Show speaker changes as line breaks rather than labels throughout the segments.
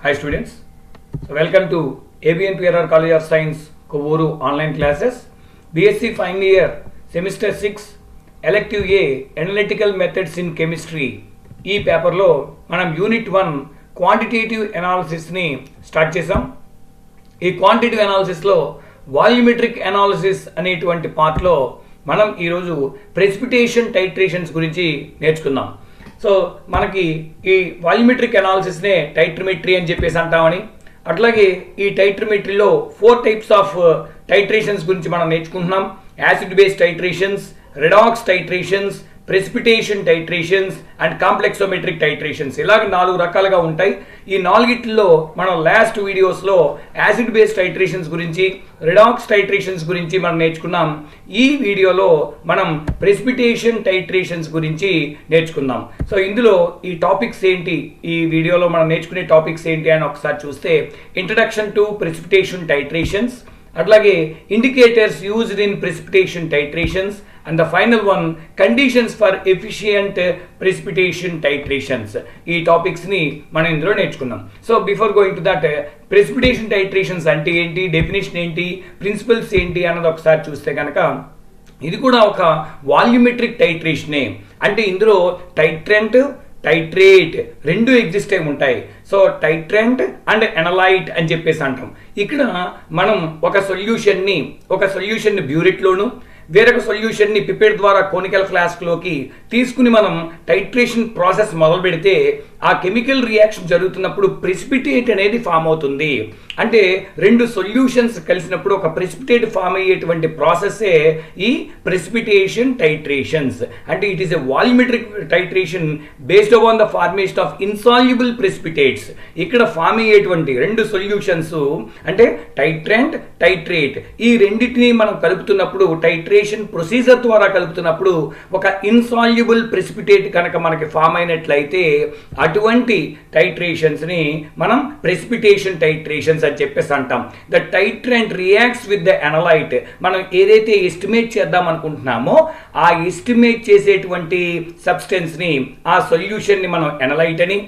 Hi students, so welcome to ABNPRR College of Science Kovvuru online classes. BSc final year semester 6 elective A analytical methods in chemistry ఈ పేపర్లో మనం unit 1 quantitative అనాలిసిస్ని start చేసాం. ఈ quantitative అనాలిసిస్లో volumetric analysis అనేటువంటి పార్ట్లో మనం ఈరోజు precipitation titrations గురించి నేర్చుకుందాం. సో మనకి ఈ వాల్యూమెట్రిక్ అనాలిసిస్నే టైట్రిమెట్రీ అని చెప్పేసి అంటామని, అట్లాగే ఈ టైట్రిమెట్రీలో 4 టైప్స్ ఆఫ్ టైట్రేషన్స్ గురించి మనం నేర్చుకుంటున్నాం. Acid base titrations, redox titrations, precipitation titrations and complexometric titrations, ఇలాగ 4 రకాలుగా ఉంటాయి. ఈ 4గిట్లో మనం లాస్ట్ వీడియోస్లో యాసిడ్ బేస్ టైట్రేషన్స్ గురించి, రెడాక్స్ టైట్రేషన్స్ గురించి మనం నేర్చుకున్నాం. ఈ వీడియోలో మనం ప్రెసిపిటేషన్ టైట్రేషన్స్ గురించి నేర్చుకుందాం. సో ఇందులో ఈ టాపిక్స్ ఏంటి, ఈ వీడియోలో మనం నేర్చుకునే టాపిక్స్ ఏంటి అని ఒకసారి చూస్తే, ఇంట్రడక్షన్ టు ప్రెసిపిటేషన్ టైట్రేషన్స్, అట్లాగే indicators used in precipitation titrations, and the final one conditions for efficient precipitation titrations. ఈ టాపిక్స్ ని మనం ఇందులో నేర్చుకుందాం. So before going to that, precipitation titrations అంటే ఏంటి, డెఫినేషన్ ఏంటి, ప్రిన్సిపల్స్ ఏంటి అన్నది ఒకసారి చూస్తే కనుక, ఇది కూడా ఒక వాల్యూమెట్రిక్ టైట్రేషనే. అంటే ఇందులో టైట్రెంట్, టైట్రేట్ రెండు ఎగ్జిస్ట్ అయి ఉంటాయి. సో టైట్రెంట్ అండ్ ఎనలైట్ అని చెప్పేసి అంటాం. ఇక్కడ మనం ఒక సొల్యూషన్ని బ్యూరెట్లోను, వేరొక సొల్యూషన్ని పిపెట్ ద్వారా కోనికల్ ఫ్లాస్క్లోకి తీసుకుని మనం టైట్రేషన్ ప్రాసెస్ మొదలు పెడితే, ఆ కెమికల్ రియాక్షన్ జరుగుతున్నప్పుడు ప్రెసిపిటేట్ అనేది ఫామ్ అవుతుంది. అంటే 2 సొల్యూషన్స్ కలిసినప్పుడు ఒక ప్రెసిపిటేట్ ఫామ్ అయ్యేటువంటి ప్రాసెస్సే ఈ ప్రెసిపిటేషన్ టైట్రేషన్స్. అంటే it is a volumetric titration based on the formation of insoluble precipitates. ఇక్కడ ఫామ్ అయ్యేటువంటి 2 సొల్యూషన్స్ అంటే టైట్రెంట్, టైట్రేట్, ఈ రెండింటిని మనం కలుపుతున్నప్పుడు, టైట్రేషన్ ప్రొసీజర్ ద్వారా కలుపుతున్నప్పుడు ఒక ఇన్సాల్యుబుల్ ప్రెసిపిటేట్ కనుక మనకి ఫామ్ అయినట్లయితే, అటువంటి టైట్రేషన్స్ ని మనం ప్రెసిపిటేషన్ టైట్రేషన్స్ అని చెప్పేసి అంటాం. The titrant reacts with the analyte. మనం ఏదైతే ఎస్టిమేట్ చేద్దాం అనుకుంటున్నామో ఆ ఎస్టిమేట్ చేసేటువంటి సబ్స్టెన్స్ ని, ఆ సొల్యూషన్ ని మనం ఎనలైట్ అని,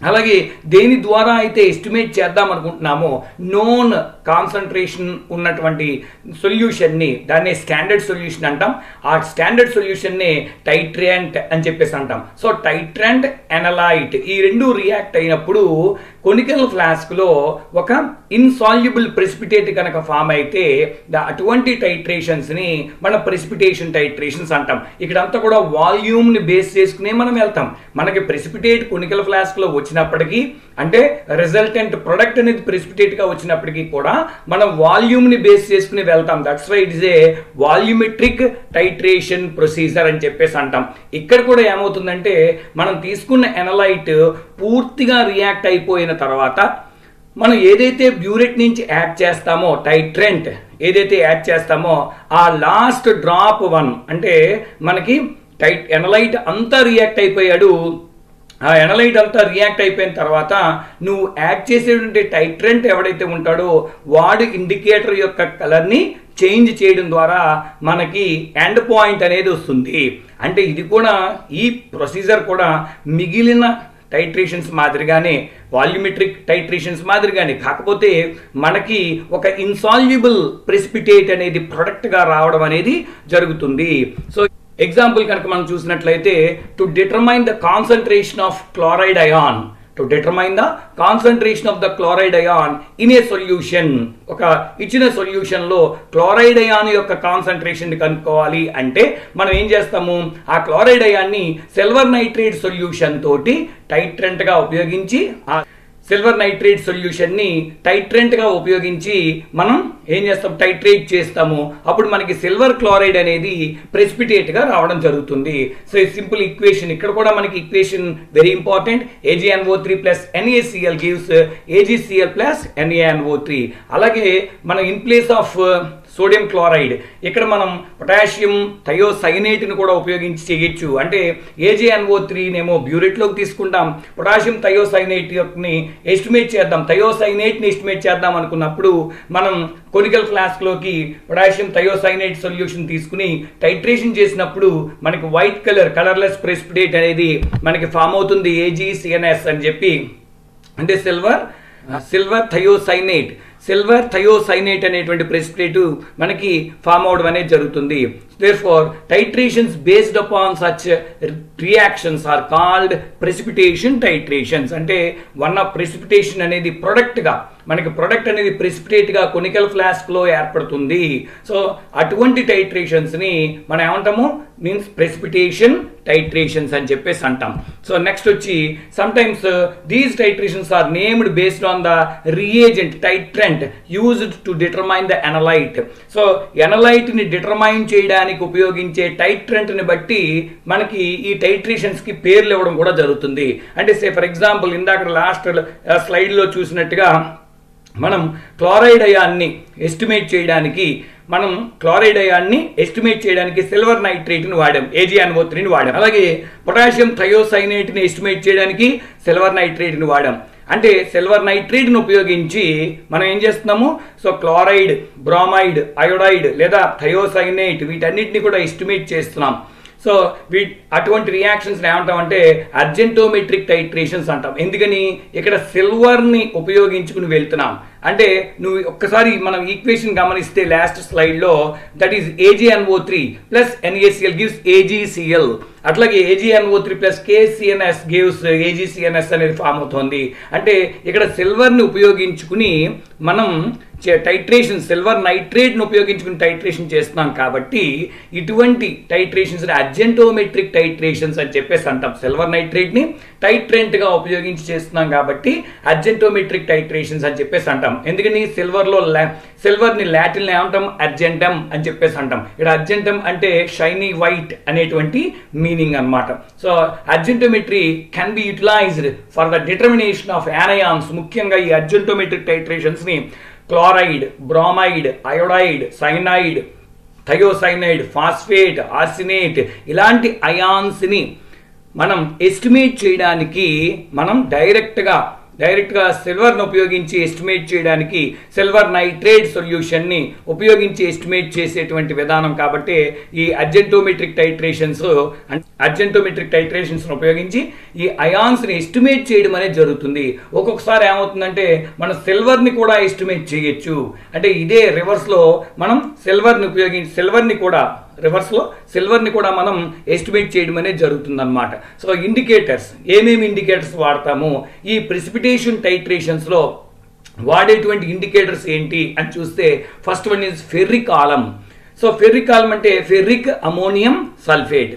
అలాగే దేని ద్వారా అయితే ఎస్టిమేట్ చేద్దాం అనుకుంటున్నామో నోన్ కాన్సన్ట్రేషన్ ఉన్నటువంటి సొల్యూషన్ని, దాన్ని స్టాండర్డ్ సొల్యూషన్ అంటాం. ఆ స్టాండర్డ్ సొల్యూషన్ని టైట్రెంట్ అని చెప్పేసి అంటాం. సో టైట్రెంట్, ఎనలైట్ ఈ రెండు రియాక్ట్ అయినప్పుడు కొనికల్ ఫ్లాస్క్లో ఒక ఇన్సాల్యుబుల్ ప్రెసిపిటేట్ కనుక ఫామ్ అయితే, అటువంటి టైట్రేషన్స్ని మనం ప్రెసిపిటేషన్ టైట్రేషన్స్ అంటాం. ఇక్కడంతా కూడా వాల్యూమ్ని బేస్ చేసుకునే మనం వెళ్తాం. మనకి ప్రెసిపిటేట్ కొనికల్ ఫ్లాస్క్లో వచ్చినప్పటికీ, అంటే రిజల్టెంట్ ప్రొడక్ట్ అనేది ప్రెసిపిటేట్గా వచ్చినప్పటికీ కూడా మనం వాల్యూమ్ని బేస్ చేసుకుని వెళ్తాం. That's why it is a volumetric titration procedure అని చెప్పేసి అంటాం. ఇక్కడ కూడా ఏమవుతుందంటే, మనం తీసుకున్న ఎనలైట్ పూర్తిగా రియాక్ట్ అయిపోయిన తర్వాత మనం ఏదైతే బ్యూరెట్ నుంచి యాడ్ చేస్తామో, టైట్రెంట్ ఏదైతే యాడ్ చేస్తామో, ఆ లాస్ట్ డ్రాప్ 1 అంటే మనకి ఎనలైట్ అంతా రియాక్ట్ అయిపోయాడు. ఆ ఎనలైట్ అంతా రియాక్ట్ అయిపోయిన తర్వాత నువ్వు యాడ్ చేసేటువంటి టైట్రెంట్ ఎవడైతే ఉంటాడో వాడు ఇండికేటర్ యొక్క కలర్ని చేంజ్ చేయడం ద్వారా మనకి ఎండ్ పాయింట్ అనేది వస్తుంది. అంటే ఇది కూడా, ఈ ప్రొసీజర్ కూడా మిగిలిన టైట్రేషన్స్ మాదిరిగానే, వాల్యూమెట్రిక్ టైట్రేషన్స్ మాదిరిగానే, కాకపోతే మనకి ఒక ఇన్సాల్యుబుల్ ప్రెసిపిటేట్ అనేది ప్రొడక్ట్గా రావడం అనేది జరుగుతుంది. సో ఎగ్జాంపుల్ కనుక మనం చూసినట్లయితే, to determine the concentration of chloride ion, in a solution, ఒక ఇచ్చిన సొల్యూషన్లో క్లోరైడ్ అయాన్ యొక్క కాన్సన్ట్రేషన్ కనుక్కోవాలి అంటే మనం ఏం చేస్తాము, ఆ క్లోరైడ్ అయాన్ని సిల్వర్ నైట్రేట్ సొల్యూషన్ తోటి టైట్రెంట్గా ఉపయోగించి, ఆ సిల్వర్ నైట్రేట్ సొల్యూషన్ని టైట్రెంట్గా ఉపయోగించి మనం ఏం చేస్తాం, టైట్రేట్ చేస్తాము. అప్పుడు మనకి సిల్వర్ క్లోరైడ్ అనేది ప్రెసిపిటేట్గా రావడం జరుగుతుంది. సో సింపుల్ ఈక్వేషన్, ఇక్కడ కూడా మనకి equation very important. AgNO3 plus NaCl gives AgCl plus NaNO3. అలాగే మనం in place of sodium chloride ఇక్కడ మనం పొటాషియం థయోసైనేట్ని కూడా ఉపయోగించి చేయొచ్చు. అంటే AgNO3 నేమో బ్యూరెట్లోకి తీసుకుంటాం, పొటాషియం థయోసైనేట్ని ఎస్టిమేట్ చేద్దాం, థయోసైనేట్ని ఎస్టిమేట్ చేద్దాం అనుకున్నప్పుడు మనం కొనికల్ ఫ్లాస్క్లోకి పొటాషియం థయోసైనేట్ సొల్యూషన్ తీసుకుని టైట్రేషన్ చేసినప్పుడు మనకి వైట్ కలర్లెస్ ప్రెసిపిటేట్ అనేది మనకి ఫామ్ అవుతుంది, AgCNS అని చెప్పి అంటే సిల్వర్ థయోసైనేట్ అనేటువంటి ప్రెసిపిటేట్ మనకి ఫామ్ అవడం అనేది జరుగుతుంది. Therefore, titrations based upon such reactions are called precipitation titrations. అంటే వన్ ఆఫ్ precipitation అనేది ప్రొడక్ట్ గా మనకి ప్రొడక్ట్ అనేది ప్రెసిపిటేట్ గా కొనికల్ ఫ్లాస్క్ లో ఏర్పడుతుంది. సో అటువంటి టైట్రేషన్స్ ని మనం ఏమంటాము, మీన్స్ ప్రెసిపిటేషన్ టైట్రేషన్స్ అని చెప్పేసి అంటాం. సో నెక్స్ట్ వచ్చి some times these titrations are named based on the reagent titrant used to determine the analyte. So analyte ని డిటర్మైన్ చేయడానికి ఉపయోగించే టైట్రెంట్ ని బట్టి మనకి ఈ టైట్రేషన్స్ కి పేర్లు ఇవ్వడం కూడా జరుగుతుంది. అంటే సే ఫర్ ఎగ్జాంపుల్ ఇందాక లాస్ట్ స్లైడ్ లో చూసినట్టుగా మనం క్లోరైడ్ అయాన్ని ఎస్టిమేట్ చేయడానికి సిల్వర్ నైట్రేట్ని వాడాం, AgNO3ని వాడాం. అలాగే పొటాషియం థయోసైనేట్ని ఎస్టిమేట్ చేయడానికి సిల్వర్ నైట్రేట్ని వాడాం. అంటే సిల్వర్ నైట్రేట్ని ఉపయోగించి మనం ఏం చేస్తున్నాము, సో క్లోరైడ్, బ్రోమైడ్, అయోడైడ్ లేదా థయోసైనేట్ వీటన్నిటిని కూడా ఎస్టిమేట్ చేస్తున్నాం. సో అటువంటి రియాక్షన్స్ ఏమంటామంటే అర్జెంటోమెట్రిక్ టైట్రేషన్స్ అంటాం. ఎందుకని ఇక్కడ సిల్వర్ని ఉపయోగించుకుని వెళ్తున్నాం. అంటే నువ్వు ఒక్కసారి మనం ఈక్వేషన్ గమనిస్తే లాస్ట్ స్లైడ్లో that is AgNO3 plus NaCl gives AgCl. అట్లాగే AgNO3 plus KCNS gives AgCNS అనేది ఫామ్ అవుతుంది. అంటే ఇక్కడ సిల్వర్ని ఉపయోగించుకుని మనం సిల్వర్ నైట్రేట్ని ఉపయోగించుకుని టైట్రేషన్ చేస్తున్నాం కాబట్టి ఇటువంటి టైట్రేషన్స్ అర్జెంటోమెట్రిక్ టైట్రేషన్స్ అని చెప్పేసి అంటాం. సిల్వర్ నైట్రేట్ని టైట్రెంట్గా ఉపయోగించి చేస్తున్నాం కాబట్టి అర్జెంటోమెట్రిక్ టైట్రేషన్స్ అని చెప్పేసి అంటాం. ఎందుకని సిల్వర్ని లాటిన్ ఏమంటాం, అర్జెంటమ్ అని చెప్పేసి అంటాం. ఇక్కడ అర్జెంటమ్ అంటే షైనీ వైట్ అనేటువంటి మీనింగ్ అన్నమాట. So argentometry can be utilized for the determination of anions. ముఖ్యంగా ఈ అర్జెంటోమెట్రిక్ టైట్రేషన్స్ ని chloride, bromide, iodide, cyanide, thiocyanate, phosphate, arsenate ఇలాంటి అయాన్స్ని మనం ఎస్టిమేట్ చేయడానికి మనం డైరెక్ట్గా సిల్వర్ని ఉపయోగించి ఎస్టిమేట్ చేయడానికి సిల్వర్ నైట్రేట్ సొల్యూషన్ని ఉపయోగించి ఎస్టిమేట్ చేసేటువంటి విధానం. కాబట్టి ఈ అర్జెంటోమెట్రిక్ టైట్రేషన్స్ ఉపయోగించి ఈ అయాన్స్ని ఎస్టిమేట్ చేయడం అనేది జరుగుతుంది. ఒక్కొక్కసారి ఏమవుతుందంటే మనం సిల్వర్ని కూడా ఎస్టిమేట్ చేయొచ్చు. అంటే ఇదే రివర్స్లో మనం సిల్వర్ని కూడా మనం ఎస్టిమేట్ చేయడం అనేది జరుగుతుంది అనమాట. సో ఇండికేటర్స్, ఏమేమి ఇండికేటర్స్ వాడతాము ఈ ప్రెసిపిటేషన్ టైట్రేషన్స్ లో వాడేటువంటి ఇండికేటర్స్ ఏంటి అని చూస్తే first one is ferric alum. So ferric alum అంటే ఫెర్రిక్ అమోనియం సల్ఫేట్.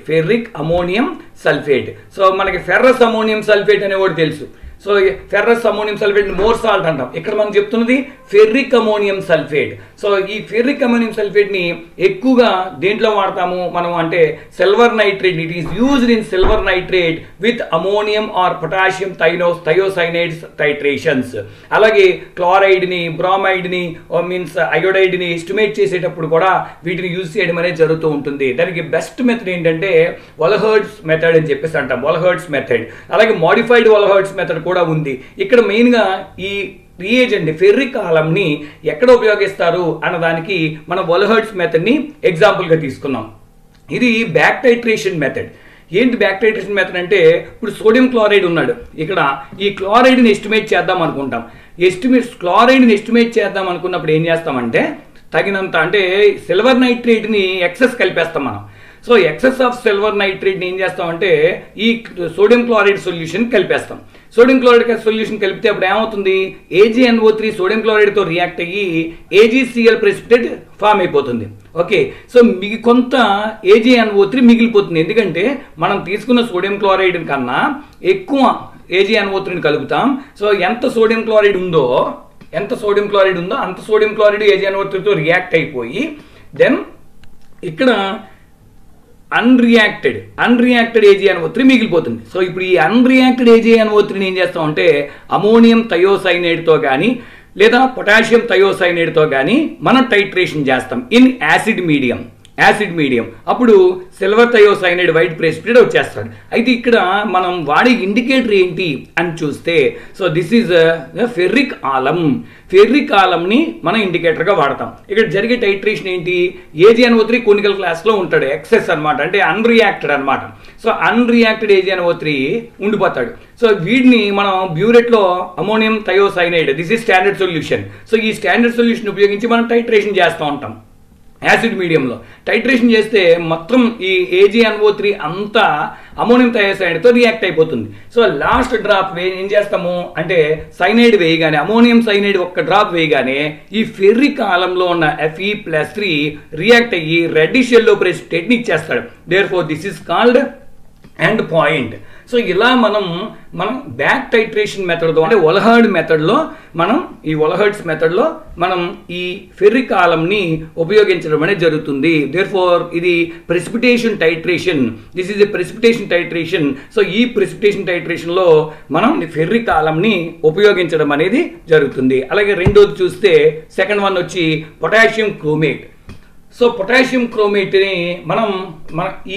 సో మనకి ఫెర్రస్ అమోనియం సల్ఫేట్ అనే కూడా తెలుసు. So ferrous ammonium sulphate Mohr salt అంటాం. ఇక్కడ మనం చెప్తున్నది ఫెర్రిక్ అమోనియం సల్ఫేట్. సో ఈ ఫెర్రిక్ అమోనియం సల్ఫేట్ ని ఎక్కువగా దేంట్లో వాడతాము మనం అంటే silver nitrate. It is used in silver nitrate with ammonium or potassium thiocyanates titrations. అలాగే క్లోరైడ్ ని, బ్రోమైడ్ ని, మీన్స్ అయోడైడ్ ని ఎస్టిమేట్ చేసేటప్పుడు కూడా వీటిని యూజ్ చేయడం అనేది జరుగుతూ ఉంటుంది. దానికి బెస్ట్ మెథడ్ ఏంటంటే వల్హర్డ్స్ మెథడ్ అని చెప్పేసి అంటాం, వల్హర్డ్స్ మెథడ్. అలాగే మోడిఫైడ్ వల్హర్డ్స్ మెథడ్ కూడా ఉంది. ఇక్కడ మెయిన్గా ఈ రియేజెంట్ ఫెర్రిక్ ఆలంని ఎక్కడ ఉపయోగిస్తారు అన్నదానికి మనం వల్హర్డ్స్ మెథడ్ని ఎగ్జాంపుల్గా తీసుకున్నాం. ఇది బ్యాక్ టైట్రేషన్ మెథడ్. ఏంటి బ్యాక్ టైట్రేషన్ మెథడ్ అంటే ఇప్పుడు సోడియం క్లోరైడ్ ఉన్నాడు, ఇక్కడ ఈ క్లోరైడ్ని ఎస్టిమేట్ చేద్దాం అనుకుంటాం. క్లోరైడ్ని ఎస్టిమేట్ చేద్దాం అనుకున్నప్పుడు ఏం చేస్తామంటే తగినంత అంటే సిల్వర్ నైట్రేట్ని ఎక్సెస్ కలిపేస్తాం మనం. సో ఎక్సెస్ ఆఫ్ సిల్వర్ నైట్రేట్ని ఏం చేస్తామంటే ఈ సోడియం క్లోరైడ్ సొల్యూషన్ కలిపేస్తాం. సోడియం క్లోరైడ్ సొల్యూషన్ కలిపితే అప్పుడు ఏమవుతుంది, AgNO3 సోడియం క్లోరైడ్తో రియాక్ట్ అయ్యి AgCl ప్రెసిపిటేట్ ఫామ్ అయిపోతుంది. ఓకే, సో కొంత AgNO3 మిగిలిపోతుంది. ఎందుకంటే మనం తీసుకున్న సోడియం క్లోరైడ్ కన్నా ఎక్కువ AgNO3ని కలుపుతాం. సో ఎంత సోడియం క్లోరైడ్ ఉందో అంత సోడియం క్లోరైడ్ AgNO3తో రియాక్ట్ అయిపోయి దెన్ ఇక్కడ అన్రియాక్టెడ్ AgNO3 మిగిలిపోతుంది. సో ఇప్పుడు ఈ అన్రియాక్టెడ్ AgNO3ని ఏం చేస్తామంటే అమోనియం థయోసైనైడ్తో కానీ లేదా పొటాషియం థయోసైనైడ్తో కానీ మనం టైట్రేషన్ చేస్తాం ఇన్ యాసిడ్ మీడియం. అప్పుడు సిల్వర్ థయోసైనైడ్ వైట్ ప్రెసిపిటేట్ వచ్చేస్తాడు. అయితే ఇక్కడ మనం వాడే ఇండికేటర్ ఏంటి అని చూస్తే సో దిస్ ఈజ్ ఫెర్రిక్ ఆలంని మనం ఇండికేటర్గా వాడతాం. ఇక్కడ జరిగే టైట్రేషన్ ఏంటి, AgNO3 కొనికల్ క్లాస్లో ఉంటాడు, ఎక్సెస్ అనమాట, అంటే అన్రియాక్టెడ్ అనమాట. సో అన్రియాక్టెడ్ AgNO3 ఉండిపోతాడు. సో వీడిని మనం బ్యూరెట్లో ammonium thiocyanate, this is standard solution. So ఈ స్టాండర్డ్ సొల్యూషన్ ఉపయోగించి మనం టైట్రేషన్ చేస్తూ ఉంటాం యాసిడ్ మీడియంలో. టైట్రేషన్ చేస్తే మొత్తం ఈ AgNO3 అంతా అమోనియం థయోసైనైడ్తో రియాక్ట్ అయిపోతుంది. సో లాస్ట్ డ్రాప్ ఏం చేస్తాము అంటే సైనైడ్ వేయగానే, అమోనియం సైనైడ్ ఒక్క డ్రాప్ వేయగానే ఈ ఫెర్రిక్ ఆలంలో ఉన్న Fe+3 రియాక్ట్ అయ్యి రెడ్డిష్ ఎల్లో ప్రెసిపిటేట్ని ఇచ్చేస్తాడు. Therefore this is called end point. So ఇలా మనం బ్యాక్ టైట్రేషన్ మెథడ్తో అంటే ఒలహర్డ్ మెథడ్లో ఈ ఒలహర్డ్స్ మెథడ్లో మనం ఈ ఫెర్రిక్ ఆలంని ఉపయోగించడం అనేది జరుగుతుంది. దేర్ఫోర్ ఇది precipitation titration, this is a precipitation titration. So ఈ ప్రెసిపిటేషన్ టైట్రేషన్లో మనం ఫెర్రిక్ ఆలంని ఉపయోగించడం అనేది జరుగుతుంది. అలాగే రెండోది చూస్తే సెకండ్ వన్ వచ్చి పొటాషియం క్రోమేట్. సో పొటాషియం క్రోమేట్ని మనం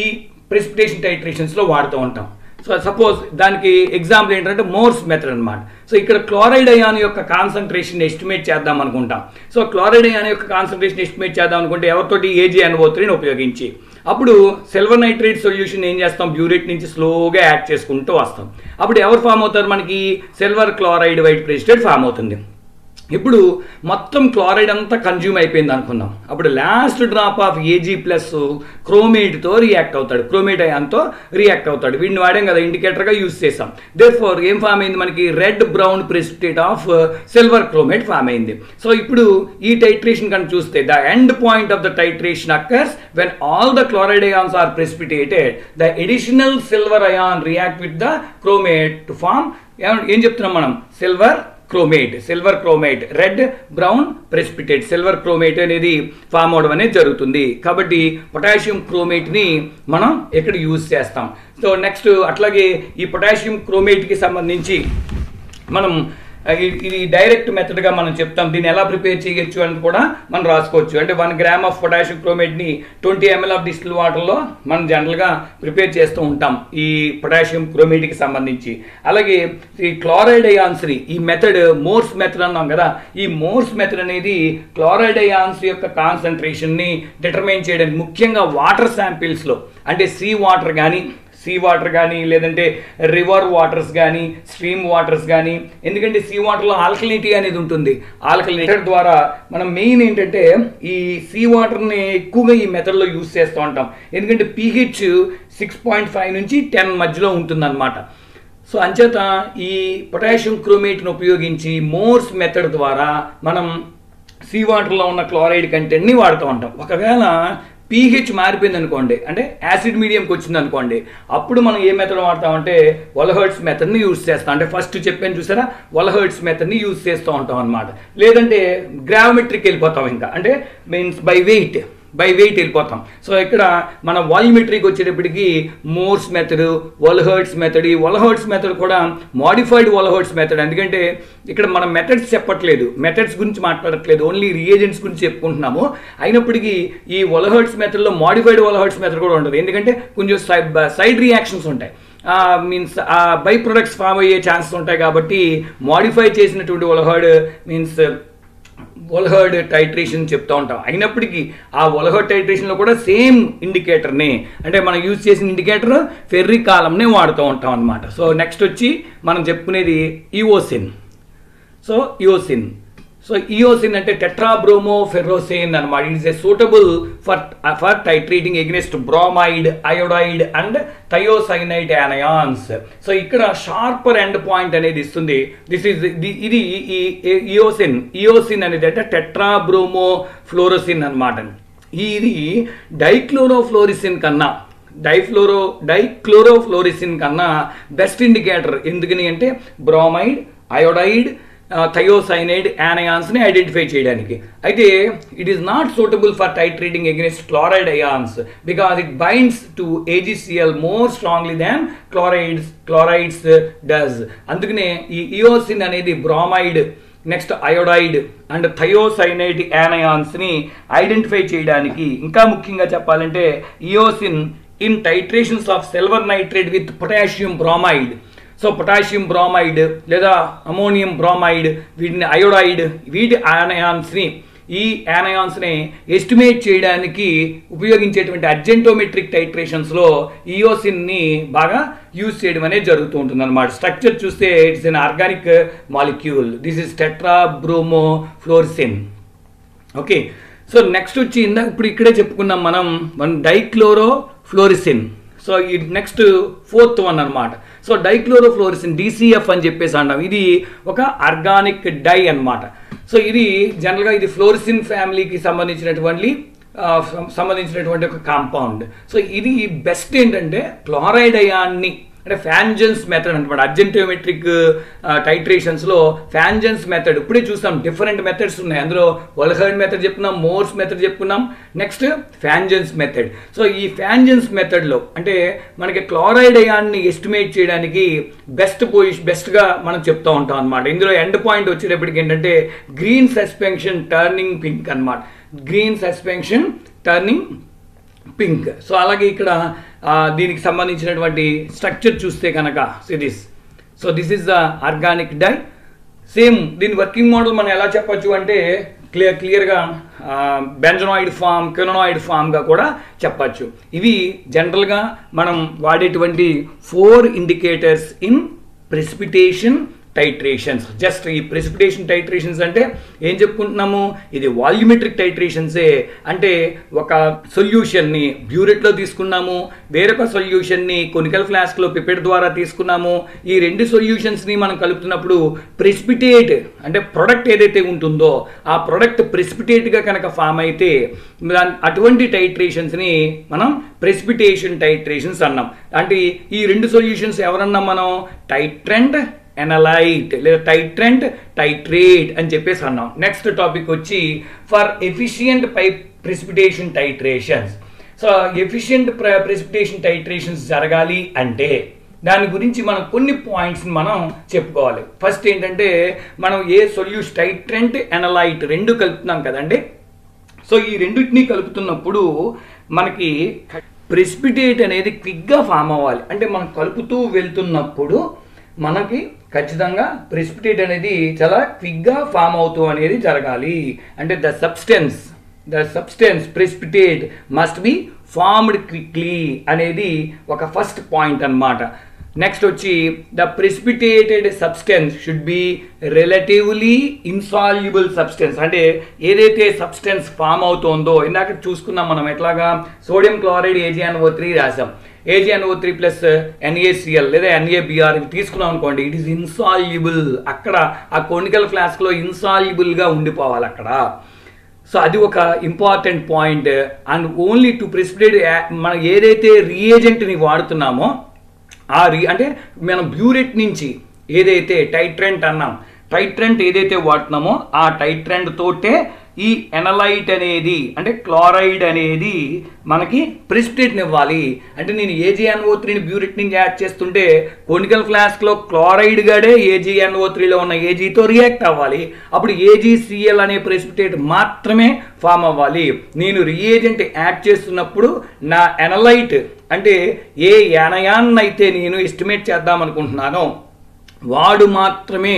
ఈ ప్రెసిపిటేషన్ టైట్రేషన్స్లో వాడుతూ ఉంటాం. సో సపోజ్ దానికి ఎగ్జాంపుల్ ఏంటంటే మోర్స్ మెథడ్ అనమాట. సో ఇక్కడ క్లోరైడ్ అయాన్ యొక్క కాన్సన్ట్రేషన్ ఎస్టిమేట్ చేద్దాం అనుకుంటాం. సో క్లోరైడ్ అయాన్ యొక్క కాన్సన్ట్రేషన్ ఎస్టిమేట్ చేద్దాం అనుకుంటే ఎవరితోటి AgNO3ని ఉపయోగించి, అప్పుడు సిల్వర్ నైట్రేట్ సొల్యూషన్ ఏం చేస్తాం, బ్యూరేట్ నుంచి స్లోగా యాడ్ చేసుకుంటూ వస్తాం. అప్పుడు ఎవరు ఫామ్ అవుతారు, మనకి silver chloride white precipitate form అవుతుంది. ఇప్పుడు మొత్తం క్లోరైడ్ అంతా కన్జ్యూమ్ అయిపోయింది అనుకుందాం. అప్పుడు last drop of Ag plus క్రోమేట్తో రియాక్ట్ అవుతాడు, క్రోమేట్ అయాన్తో రియాక్ట్ అవుతాడు. వీడిని వాడాం కదా, ఇండికేటర్గా యూజ్ చేసాం. దేర్ఫోర్ ఏం ఫామ్ అయింది, మనకి red brown precipitate of silver chromate form అయింది. సో ఇప్పుడు ఈ టైట్రేషన్ కనుక చూస్తే the end point of the titration occurs when all the chloride ions are precipitated, the additional silver ion react with the chromate to form ఏం చెప్తున్నాం మనం, silver chromate red brown precipitate silver chromate అనేది form అవడం అనేది జరుగుతుంది. కాబట్టి potassium క్రోమేట్ని మనం ఎక్కడ యూజ్ చేస్తాం. సో నెక్స్ట్ అట్లాగే ఈ పొటాషియం క్రోమేట్కి సంబంధించి మనం ఇది డైరెక్ట్ మెథడ్గా మనం చెప్తాం. దీన్ని ఎలా ప్రిపేర్ చేయొచ్చు అని కూడా మనం రాసుకోవచ్చు. అంటే 1 గ్రామ్ ఆఫ్ పొటాషియం క్రోమేట్ని 20 ml ఆఫ్ డిస్టిల్ వాటర్లో మనం జనరల్గా ప్రిపేర్ చేస్తూ ఉంటాం ఈ పొటాషియం క్రోమేట్కి సంబంధించి. అలాగే ఈ క్లోరైడ్ అయాన్స్ని, ఈ మెథడ్ మోర్స్ మెథడ్ అన్నాం కదా, ఈ మోర్స్ మెథడ్ అనేది క్లోరైడ్ అయాన్స్ యొక్క కాన్సన్ట్రేషన్ని డిటర్మైన్ చేయడానికి ముఖ్యంగా వాటర్ శాంపిల్స్లో, అంటే సీ వాటర్ కానీ లేదంటే రివర్ వాటర్స్ కానీ స్ట్రీమ్ వాటర్స్ కానీ, ఎందుకంటే సీ వాటర్లో ఆల్కలినిటీ అనేది ఉంటుంది. ఆల్కలినిటీ ద్వారా మనం మెయిన్ ఏంటంటే ఈ సీ వాటర్ని ఎక్కువగా ఈ మెథడ్లో యూజ్ చేస్తూ ఉంటాం. ఎందుకంటే pH 6.5 నుంచి 10 మధ్యలో ఉంటుందన్నమాట. సో అంచేత ఈ పొటాషియం క్రోమేట్ని ఉపయోగించి మోర్స్ మెథడ్ ద్వారా మనం సీ వాటర్లో ఉన్న క్లోరైడ్ కంటెంట్ని వాడుతూ ఉంటాం. ఒకవేళ pH మారిపోయింది అనుకోండి, అంటే యాసిడ్ మీడియంకి వచ్చింది అనుకోండి, అప్పుడు మనం ఏ మెథడ్ వాడతామంటే ఒలహర్డ్స్ మెథడ్ని యూజ్ చేస్తాం. అంటే ఫస్ట్ చెప్పాను చూసారా, ఒలహర్డ్స్ మెథడ్ని యూజ్ చేస్తూ ఉంటాం అనమాట. లేదంటే గ్రావిమెట్రిక్ వెళ్ళిపోతాం, ఇంకా అంటే మీన్స్ బై వెయిట్ వెళ్ళిపోతాం. సో ఇక్కడ మన వాల్యూమెట్రీకి వచ్చేటప్పటికి మోర్స్ మెథడ్, ఒలహర్డ్స్ మెథడ్. ఈ ఒలహర్డ్స్ మెథడ్ కూడా మోడిఫైడ్ ఒలహర్డ్స్ మెథడ్. ఎందుకంటే ఇక్కడ మనం మెథడ్స్ చెప్పట్లేదు, మెథడ్స్ గురించి మాట్లాడట్లేదు, ఓన్లీ రియేజెంట్స్ గురించి చెప్పుకుంటున్నాము. అయినప్పటికీ ఈ ఒలహర్డ్స్ మెథడ్లో మోడిఫైడ్ ఒలహర్డ్స్ మెథడ్ కూడా ఉంటుంది. ఎందుకంటే కొంచెం సైడ్ రియాక్షన్స్ ఉంటాయి, మీన్స్ బై ప్రొడక్ట్స్ ఫామ్ అయ్యే ఛాన్సెస్ ఉంటాయి. కాబట్టి మోడిఫై చేసినటువంటి ఒలహర్డ్ టైట్రేషన్ చెప్తూ ఉంటాం. అయినప్పటికీ ఆ ఒలహర్డ్ టైట్రేషన్లో కూడా సేమ్ ఇండికేటర్ని, అంటే మనం యూజ్ చేసిన ఇండికేటర్ ఫెర్రిక్ ఆలంనే వాడుతూ ఉంటాం అనమాట. సో నెక్స్ట్ వచ్చి మనం చెప్పుకునేది ఈఓసిన్. సో ఈఓసిన్ అంటే టెట్రాబ్రోమోఫెర్రోసేన్ అనమాట. It is a suitable for titrating against bromide, iodide and thiocyanate anions. So ఇక్కడ షార్పర్ ఎండ్ పాయింట్ అనేది ఇస్తుంది. ఇది ఈఓసిన్ అనేది అంటే టెట్రాబ్రోమోఫ్లోరోసిన్ అనమాట. ఇది డైక్లోరోఫ్లోరిసిన్ కన్నా బెస్ట్ ఇండికేటర్. ఎందుకని అంటే బ్రోమైడ్, అయోడైడ్, థయోసైనైడ్ యానయాన్స్ని ఐడెంటిఫై చేయడానికి. అయితే it is not suitable for titrating against chloride ions because it binds to AgCl more strongly than chlorides does. అందుకనే ఈ ఈఓసిన్ అనేది bromide, next iodide and thiocyanate యానయాన్స్ని ఐడెంటిఫై చేయడానికి, ఇంకా ముఖ్యంగా చెప్పాలంటే eosin in titrations of silver nitrate with potassium bromide. So potassium bromide లేదా ammonium bromide, వీటిని అయోడైడ్, వీటి యానయాన్స్ని ఈ యానయాన్స్ని ఎస్టిమేట్ చేయడానికి ఉపయోగించేటువంటి అర్జెంటోమెట్రిక్ టైట్రేషన్స్లో ఈయోసిన్ని బాగా యూజ్ చేయడం అనేది జరుగుతూ ఉంటుంది అనమాట. స్ట్రక్చర్ చూస్తే it's an organic molecule. This is tetrabromofluorescein. Okay, so next వచ్చి ఇప్పుడు ఇక్కడే చెప్పుకున్నాం మనం డైక్లోరోఫ్లోరిసిన్. సో ఈ నెక్స్ట్ 4th వన్ అనమాట. సో డైక్లోరోఫ్లోరిసిన్ DCF అని చెప్పేసి అంటాం. ఇది ఒక ఆర్గానిక్ డై అనమాట. సో ఇది జనరల్గా ఇది ఫ్లోరిసిన్ ఫ్యామిలీకి సంబంధించినటువంటి ఒక కాంపౌండ్. సో ఇది బెస్ట్ ఏంటంటే క్లోరైడ్ అయాన్ని అంటే ఫ్యాన్జన్స్ మెథడ్ అనమాట. అర్జెంటోమెట్రిక్ టైట్రేషన్స్లో ఫ్యాన్జన్స్ మెథడ్ ఇప్పుడే చూస్తాం. డిఫరెంట్ మెథడ్స్ ఉన్నాయి. అందులో వల్హర్డ్ మెథడ్ చెప్పుకున్నాం, మోర్స్ మెథడ్ చెప్పుకున్నాం, నెక్స్ట్ ఫ్యాన్జన్స్ మెథడ్. సో ఈ ఫ్యాన్జన్స్ మెథడ్లో అంటే మనకి క్లోరైడ్ అయాన్ని ఎస్టిమేట్ చేయడానికి బెస్ట్గా మనం చెప్తూ ఉంటాం అనమాట. ఇందులో ఎండ్ పాయింట్ వచ్చేటప్పటికి ఏంటంటే గ్రీన్ సస్పెన్షన్ టర్నింగ్ పింక్ అనమాట. Green suspension turning pink. So అలాగే ఇక్కడ దీనికి సంబంధించినటువంటి స్ట్రక్చర్ చూస్తే కనుక this is the organic dye. Same దీని వర్కింగ్ మోడల్ మనం ఎలా చెప్పచ్చు అంటే క్లియర్గా బెంజనాయిడ్ ఫామ్, క్వినోనాయిడ్ ఫామ్గా కూడా చెప్పచ్చు. ఇవి జనరల్గా మనం వాడేటువంటి 4 indicators in precipitation titrations. Just ఈ ప్రెసిపిటేషన్ టైట్రేషన్స్ అంటే ఏం చెప్పుకుంటున్నాము, ఇది వాల్యూమెట్రిక్ టైట్రేషన్సే. అంటే ఒక సొల్యూషన్ని బ్యూరెట్లో తీసుకున్నాము, వేరొక సొల్యూషన్ని కొనికల్ ఫ్లాస్క్లో పిపెట్ ద్వారా తీసుకున్నాము. ఈ 2 సొల్యూషన్స్ని మనం కలుపుతున్నప్పుడు ప్రెసిపిటేట్ అంటే ప్రొడక్ట్ ఏదైతే ఉంటుందో ఆ ప్రొడక్ట్ ప్రెసిపిటేట్గా కనుక ఫామ్ అయితే అటువంటి టైట్రేషన్స్ని మనం ప్రెసిపిటేషన్ టైట్రేషన్స్ అన్నాం. అంటే ఈ 2 సొల్యూషన్స్ ఎవరన్నాం మనం, టైట్రెంట్ ఎనలైట్ లేదా టైట్రెంట్ టైట్రేట్ అని చెప్పేసి అన్నాం. నెక్స్ట్ టాపిక్ వచ్చి for efficient precipitation titrations. So efficient precipitation titrations జరగాలి అంటే దాని గురించి మనం కొన్ని పాయింట్స్ని మనం చెప్పుకోవాలి. ఫస్ట్ ఏంటంటే మనం ఏ సొల్యూషన్ టైట్రెంట్ ఎనలైట్ 2 కలుపుతున్నాం కదండి. సో ఈ రెండింటినీ కలుపుతున్నప్పుడు మనకి ప్రెసిపిటేట్ అనేది క్విక్గా ఫామ్ అవ్వాలి. అంటే మనం కలుపుతూ వెళ్తున్నప్పుడు మనకి ఖచ్చితంగా ప్రెసిపిటేట్ అనేది చాలా క్విక్గా ఫామ్ అవుతూ అనేది జరగాలి. అంటే the substance precipitate must be formed quickly అనేది ఒక ఫస్ట్ పాయింట్ అన్నమాట. నెక్స్ట్ వచ్చి the precipitated substance should be relatively insoluble substance. అంటే ఏదైతే సబ్స్టెన్స్ ఫామ్ అవుతుందో ఇందాక చూసుకున్నాం మనం ఎట్లాగా సోడియం క్లోరైడ్ AgNO3 రాసాం. AgNO3 ప్లస్ NaCl లేదా NaBr ఇవి తీసుకున్నాం అనుకోండి, ఇట్ ఈస్ ఇన్సాల్యుబుల్. అక్కడ ఆ కొనికల్ ఫ్లాస్క్లో ఇన్సాల్యుబుల్గా ఉండిపోవాలి అక్కడ. సో అది ఒక important point. And only to precipitate మనం ఏదైతే రియేజెంట్ని వాడుతున్నామో అంటే మనం బ్యూరెట్ నుంచి ఏదైతే టైట్రెంట్ అన్నాం, టైట్రెంట్ ఏదైతే వాడుతున్నామో ఆ టైట్రెంట్ తోటే ఈ ఎనలైట్ అనేది అంటే క్లోరైడ్ అనేది మనకి ప్రెసిపిటేట్ని ఇవ్వాలి. అంటే నేను AgNO3ని బ్యూరెట్ నుంచి యాడ్ చేస్తుంటే కొనికల్ ఫ్లాస్క్లో క్లోరైడ్ గడే AgNO3లో ఉన్న Agతో రియాక్ట్ అవ్వాలి. అప్పుడు AgCl అనే ప్రెసిపిటేట్ మాత్రమే ఫామ్ అవ్వాలి. నేను రియేజెంట్ యాడ్ చేస్తున్నప్పుడు నా ఎనలైట్ అంటే ఏ యానయాన్ అయితే నేను ఎస్టిమేట్ చేద్దాం అనుకుంటున్నానో వాడు మాత్రమే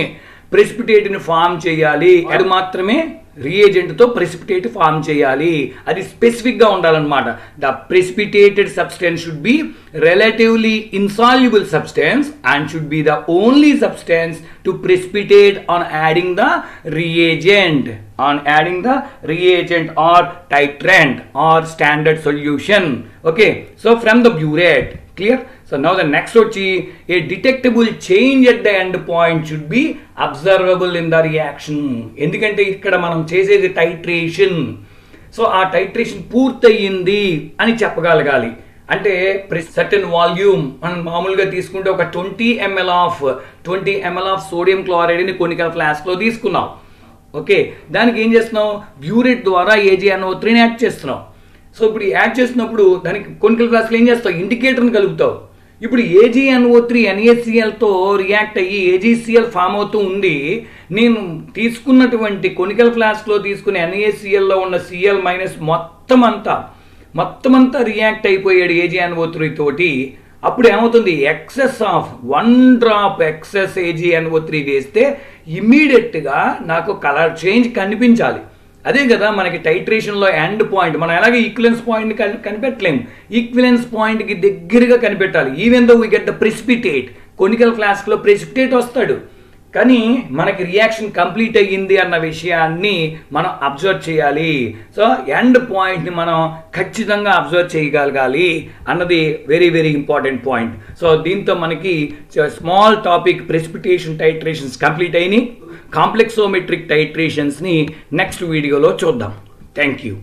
ప్రెసిపిటేట్ని ఫామ్ చేయాలి. అది మాత్రమే రియేజెంట్తో ప్రెసిపిటేట్ ఫామ్ చేయాలి. అది స్పెసిఫిక్గా ఉండాలన్నమాట. The precipitated substance should be relatively insoluble substance and should be the only substance to precipitate on adding the reagent or titrant or standard solution. Okay, so from the burette, clear? So now the next వచ్చి a detectable change at the end point should be observable in the reaction. ఎందుకంటే ఇక్కడ మనం చేసేది titration. So ఆ titration పూర్తయింది అని చెప్పగలగాలి. అంటే సర్టెన్ వాల్యూమ్ మనం మామూలుగా తీసుకుంటే ఒక 20 ml ఆఫ్ సోడియం క్లోరైడ్ని కొనికల్ ఫ్లాస్క్లో తీసుకున్నాం. ఓకే, దానికి ఏం చేస్తున్నాం, బ్యూరెట్ ద్వారా AgNO3ని యాడ్ చేస్తున్నాం. సో ఇప్పుడు యాడ్ చేసినప్పుడు దానికి కొనికల్ ఫ్లాస్క్లో ఏం చేస్తావు, ఇండికేటర్ని కలుపుతావు. ఇప్పుడు AgNO3 NaClతో రియాక్ట్ అయ్యి AgCl ఫామ్ అవుతూ ఉంది. నేను తీసుకున్నటువంటి కొనికల్ ఫ్లాస్క్లో తీసుకునే NaClలో ఉన్న Cl మైనస్ మొత్తం అంతా రియాక్ట్ అయిపోయాడు AgNO3 తోటి. అప్పుడు ఏమవుతుంది, excess of 1 drop excess AgNO3 వేస్తే ఇమ్మీడియట్గా నాకు కలర్ చేంజ్ కనిపించాలి. అదే కదా మనకి టైట్రేషన్లో ఎండ్ పాయింట్. మనం ఎలాగే ఈక్విలెన్స్ పాయింట్ కనిపెట్టలేము, ఈక్విలెన్స్ పాయింట్కి దగ్గరగా కనిపెట్టాలి. Even though we get the precipitate, conical ఫ్లాస్క్లో ప్రెసిపిటేట్ వస్తాడు, కానీ మనకి రియాక్షన్ కంప్లీట్ అయ్యింది అన్న విషయాన్ని మనం అబ్జర్వ్ చేయాలి. సో ఎండ్ పాయింట్ని మనం ఖచ్చితంగా అబ్జర్వ్ చేయగలగాలి అన్నది very very important point. So దీంతో మనకి small topic precipitation titrations complete అయినాయి. కాంప్లెక్సోమెట్రిక్ టైట్రేషన్స్ని నెక్స్ట్ వీడియోలో చూద్దాం. Thank you.